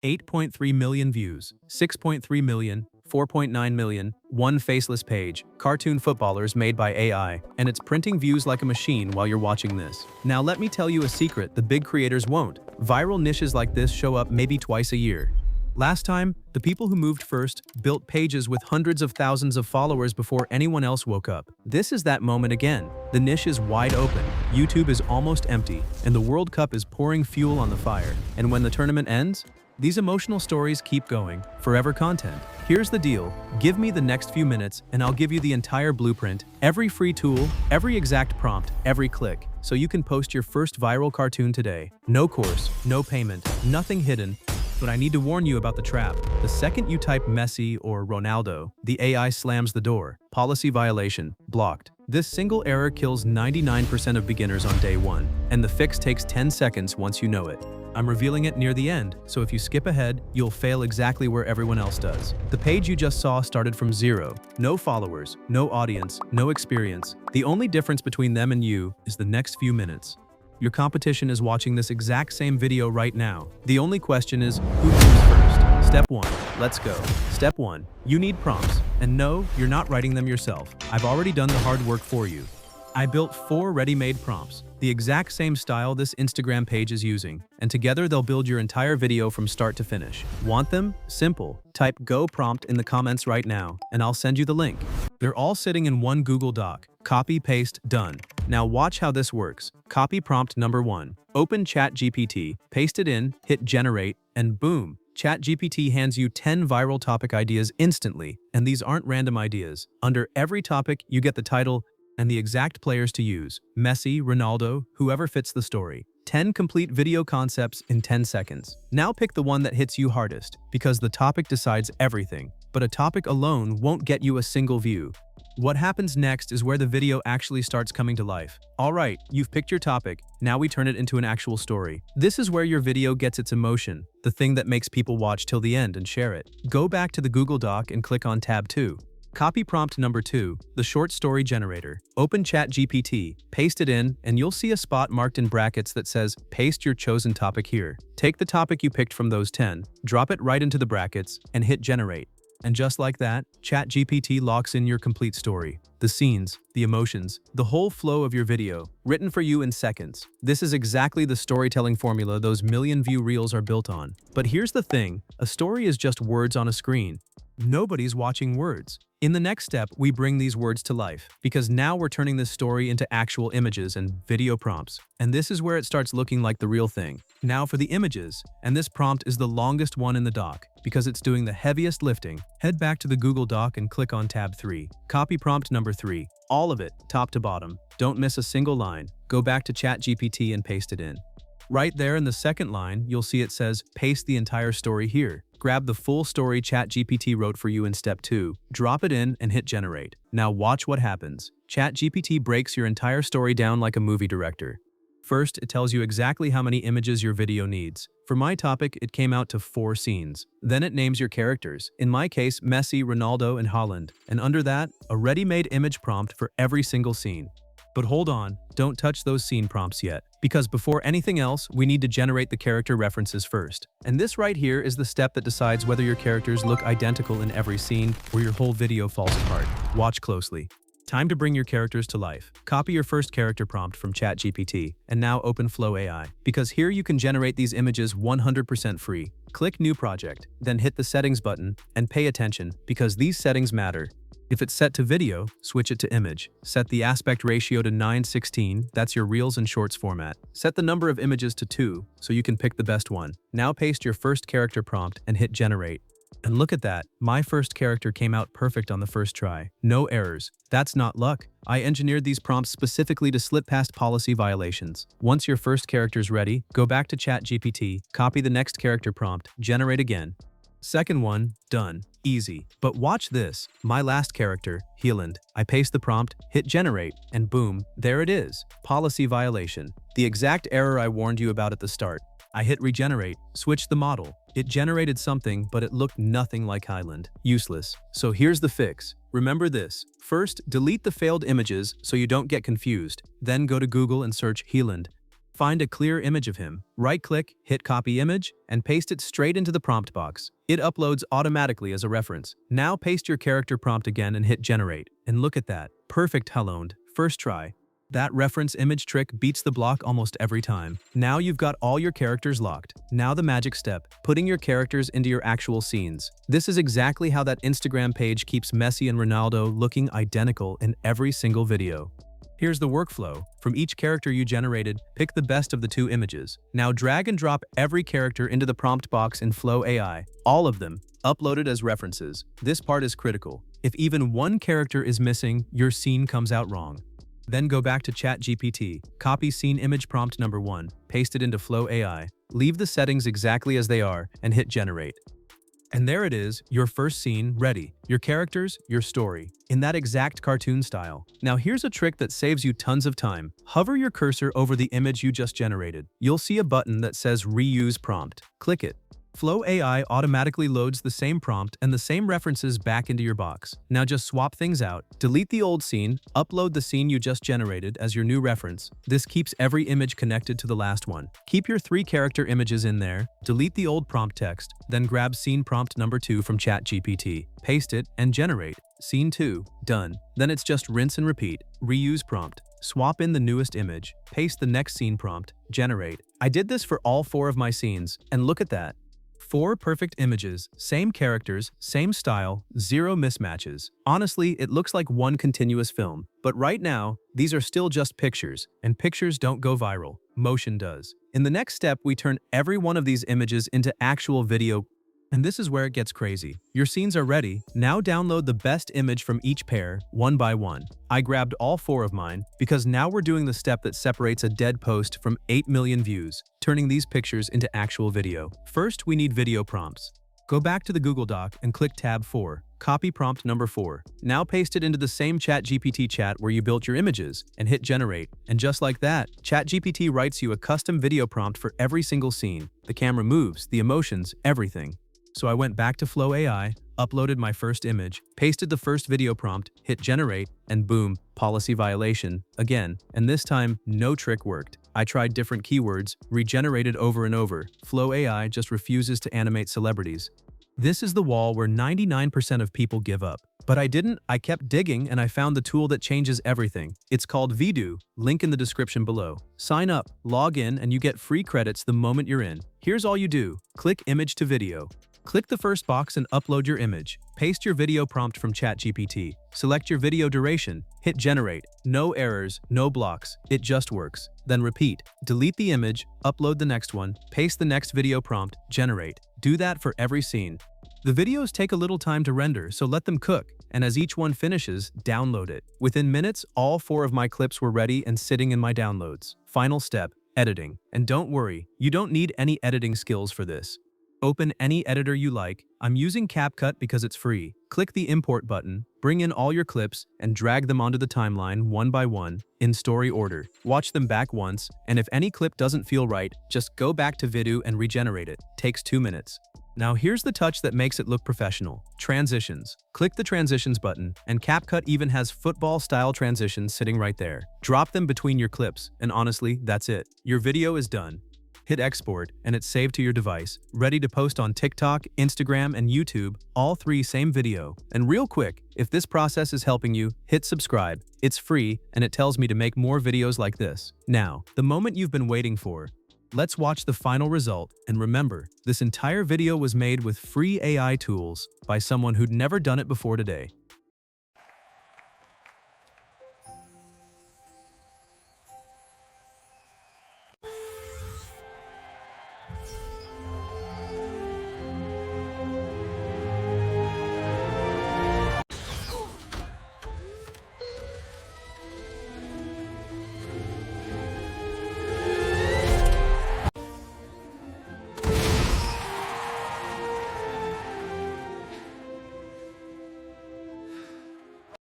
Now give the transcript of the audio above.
8.3 million views, 6.3 million, 4.9 million, one faceless page, cartoon footballers made by AI, and it's printing views like a machine while you're watching this. Now let me tell you a secret the big creators won't. Viral niches like this show up maybe twice a year. Last time, the people who moved first built pages with hundreds of thousands of followers before anyone else woke up. This is that moment again. The niche is wide open, YouTube is almost empty, and the World Cup is pouring fuel on the fire. And when the tournament ends, these emotional stories keep going, forever content. Here's the deal, give me the next few minutes and I'll give you the entire blueprint, every free tool, every exact prompt, every click, so you can post your first viral cartoon today. No course, no payment, nothing hidden. But I need to warn you about the trap. The second you type Messi or Ronaldo, the AI slams the door. Policy violation, blocked. This single error kills 99% of beginners on day one, and the fix takes 10 seconds once you know it. I'm revealing it near the end, so if you skip ahead, you'll fail exactly where everyone else does. The page you just saw started from zero. No followers, no audience, no experience. The only difference between them and you is the next few minutes. Your competition is watching this exact same video right now. The only question is, who comes first? Step 1. Let's go. Step 1. You need prompts. And no, you're not writing them yourself. I've already done the hard work for you. I built 4 ready-made prompts, the exact same style this Instagram page is using, and together they'll build your entire video from start to finish. Want them? Simple. Type Go Prompt in the comments right now, and I'll send you the link. They're all sitting in one Google Doc. Copy, paste, done. Now watch how this works. Copy prompt number 1. Open ChatGPT, paste it in, hit generate, and boom! ChatGPT hands you 10 viral topic ideas instantly, and these aren't random ideas. Under every topic, you get the title and the exact players to use. Messi, Ronaldo, whoever fits the story. 10 complete video concepts in 10 seconds. Now pick the one that hits you hardest, because the topic decides everything. But a topic alone won't get you a single view. What happens next is where the video actually starts coming to life. Alright, you've picked your topic, now we turn it into an actual story. This is where your video gets its emotion, the thing that makes people watch till the end and share it. Go back to the Google Doc and click on tab 2. Copy prompt number 2, the short story generator. Open ChatGPT, paste it in, and you'll see a spot marked in brackets that says, paste your chosen topic here. Take the topic you picked from those 10, drop it right into the brackets, and hit generate. And just like that, ChatGPT locks in your complete story. The scenes, the emotions, the whole flow of your video, written for you in seconds. This is exactly the storytelling formula those million-view reels are built on. But here's the thing, a story is just words on a screen. Nobody's watching words. In the next step, we bring these words to life, because now we're turning this story into actual images and video prompts. And this is where it starts looking like the real thing. Now for the images, and this prompt is the longest one in the doc, because it's doing the heaviest lifting. Head back to the Google Doc and click on tab 3. Copy prompt number 3. All of it, top to bottom. Don't miss a single line. Go back to ChatGPT and paste it in. Right there in the second line, you'll see it says, paste the entire story here. Grab the full story ChatGPT wrote for you in step 2, drop it in, and hit generate. Now watch what happens. ChatGPT breaks your entire story down like a movie director. First, it tells you exactly how many images your video needs. For my topic, it came out to 4 scenes. Then it names your characters. In my case, Messi, Ronaldo, and Haaland. And under that, a ready-made image prompt for every single scene. But hold on, don't touch those scene prompts yet. Because before anything else, we need to generate the character references first. And this right here is the step that decides whether your characters look identical in every scene or your whole video falls apart. Watch closely. Time to bring your characters to life. Copy your first character prompt from ChatGPT and now open Flow AI. Because here you can generate these images 100% free. Click New Project, then hit the Settings button and pay attention because these settings matter. If it's set to video, switch it to image. Set the aspect ratio to 9:16, that's your Reels and Shorts format. Set the number of images to 2, so you can pick the best one. Now paste your first character prompt and hit generate. And look at that, my first character came out perfect on the first try. No errors. That's not luck. I engineered these prompts specifically to slip past policy violations. Once your first character's ready, go back to ChatGPT, copy the next character prompt, generate again. Second one, done. Easy. But watch this. My last character, Haaland. I paste the prompt, hit generate, and boom, there it is. Policy violation. The exact error I warned you about at the start. I hit regenerate, switch the model. It generated something, but it looked nothing like Haaland. Useless. So here's the fix. Remember this. First, delete the failed images so you don't get confused. Then go to Google and search Haaland. Find a clear image of him, right-click, hit copy image, and paste it straight into the prompt box. It uploads automatically as a reference. Now paste your character prompt again and hit generate. And look at that. Perfect helloed. First try. That reference image trick beats the block almost every time. Now you've got all your characters locked. Now the magic step, putting your characters into your actual scenes. This is exactly how that Instagram page keeps Messi and Ronaldo looking identical in every single video. Here's the workflow. From each character you generated, pick the best of the two images. Now drag and drop every character into the prompt box in Flow.ai. All of them, uploaded as references. This part is critical. If even one character is missing, your scene comes out wrong. Then go back to ChatGPT, copy scene image prompt number 1, paste it into Flow.ai, leave the settings exactly as they are, and hit generate. And there it is, your first scene ready. Your characters, your story, in that exact cartoon style. Now here's a trick that saves you tons of time. Hover your cursor over the image you just generated. You'll see a button that says Reuse Prompt. Click it. Flow.ai automatically loads the same prompt and the same references back into your box. Now just swap things out, delete the old scene, upload the scene you just generated as your new reference. This keeps every image connected to the last one. Keep your 3 character images in there, delete the old prompt text, then grab scene prompt number 2 from ChatGPT, paste it, and generate. Scene 2, done. Then it's just rinse and repeat. Reuse prompt. Swap in the newest image, paste the next scene prompt, generate. I did this for all 4 of my scenes, and look at that. 4 perfect images, same characters, same style, 0 mismatches. Honestly, it looks like one continuous film. But right now, these are still just pictures, and pictures don't go viral. Motion does. In the next step, we turn every one of these images into actual video. And this is where it gets crazy. Your scenes are ready. Now download the best image from each pair, one by one. I grabbed all 4 of mine because now we're doing the step that separates a dead post from 8 million views, turning these pictures into actual video. First, we need video prompts. Go back to the Google Doc and click tab 4. Copy prompt number 4. Now paste it into the same ChatGPT chat where you built your images and hit generate. And just like that, ChatGPT writes you a custom video prompt for every single scene. The camera moves, the emotions, everything. So I went back to Flow.ai, uploaded my first image, pasted the first video prompt, hit generate, and boom, policy violation, again. And this time, no trick worked. I tried different keywords, regenerated over and over. Flow.ai just refuses to animate celebrities. This is the wall where 99% of people give up. But I didn't, I kept digging and I found the tool that changes everything. It's called Vidu, link in the description below. Sign up, log in, and you get free credits the moment you're in. Here's all you do. Click image to video. Click the first box and upload your image. Paste your video prompt from ChatGPT. Select your video duration. Hit generate. No errors, no blocks. It just works. Then repeat. Delete the image, upload the next one, paste the next video prompt, generate. Do that for every scene. The videos take a little time to render, so let them cook. And as each one finishes, download it. Within minutes, all 4 of my clips were ready and sitting in my downloads. Final step, editing. And don't worry, you don't need any editing skills for this. Open any editor you like. I'm using CapCut because it's free. Click the import button, bring in all your clips, and drag them onto the timeline one by one, in story order. Watch them back once, and if any clip doesn't feel right, just go back to Vidu and regenerate it. Takes 2 minutes. Now here's the touch that makes it look professional. Transitions. Click the transitions button, and CapCut even has football-style transitions sitting right there. Drop them between your clips, and honestly, that's it. Your video is done. Hit export, and it's saved to your device, ready to post on TikTok, Instagram, and YouTube, all 3 same video. And real quick, if this process is helping you, hit subscribe. It's free, and it tells me to make more videos like this. Now, the moment you've been waiting for. Let's watch the final result, and remember, this entire video was made with free AI tools by someone who'd never done it before today.